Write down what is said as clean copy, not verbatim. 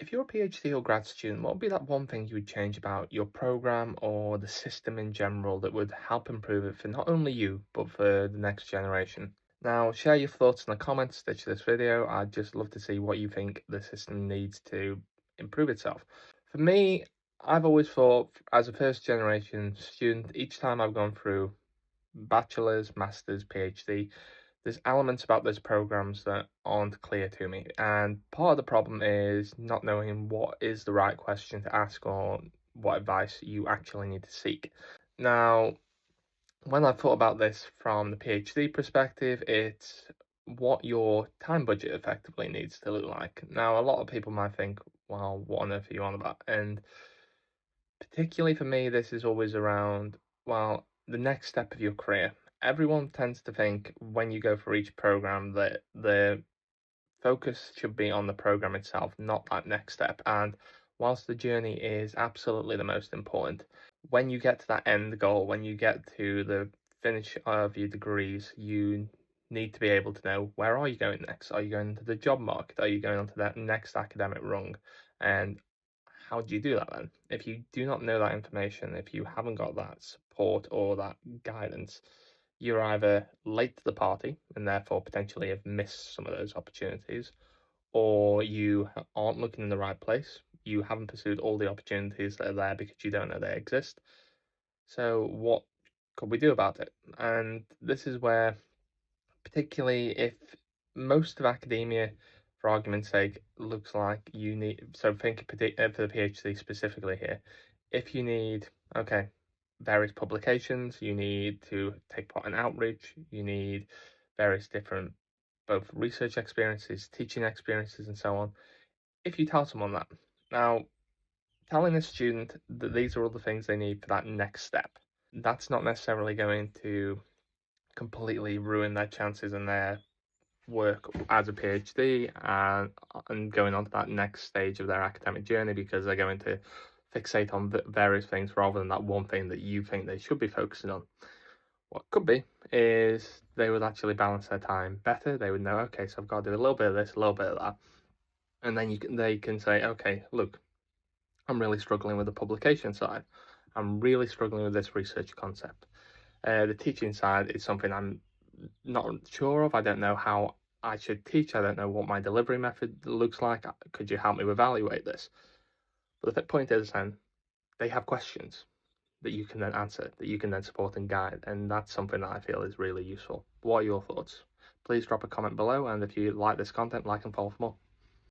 If you're a PhD or grad student, what would be that one thing you would change about your program or the system in general that would help improve it for not only you, but for the next generation? Now, share your thoughts in the comments to this video. I'd just love to see what you think the system needs to improve itself. For me, I've always thought as a first generation student, each time I've gone through bachelor's, master's, PhD, there's elements about those programs that aren't clear to me. And part of the problem is not knowing what is the right question to ask or what advice you actually need to seek. Now, when I thought about this from the PhD perspective, it's what your time budget effectively needs to look like. Now, a lot of people might think, well, what on earth are you on about? And particularly for me, this is always around, well, the next step of your career. Everyone tends to think when you go for each program that the focus should be on the program itself, not that next step. And whilst the journey is absolutely the most important, when you get to that end goal, when you get to the finish of your degrees, you need to be able to know where are you going next? Are you going to the job market? Are you going on to that next academic rung? And how do you do that then? If you do not know that information, if you haven't got that support or that guidance, you're either late to the party and therefore potentially have missed some of those opportunities, or you aren't looking in the right place. You haven't pursued all the opportunities that are there because you don't know they exist. So, what could we do about it? And this is where, particularly if most of academia, for argument's sake, looks like you need, so think for the PhD specifically here, if you need, okay, various publications, you need to take part in outreach, you need various different both research experiences, teaching experiences, and so on. If you tell someone that, now telling a student that these are all the things they need for that next step, that's not necessarily going to completely ruin their chances and their work as a PhD and going on to that next stage of their academic journey because they're going to fixate on various things rather than that one thing that you think they should be focusing on. What could be is they would actually balance their time better. They would know, okay, so I've got to do a little bit of this, a little bit of that, and then they can say, okay, look, I'm really struggling with the publication side. I'm really struggling with this research concept. The teaching side is something I'm not sure of. I don't know how I should teach. I don't know what my delivery method looks like. Could you help me evaluate this? But the point is, then they have questions that you can then answer, that you can then support and guide, and that's something that I feel is really useful. What are your thoughts? Please drop a comment below, and if you like this content, like and follow for more.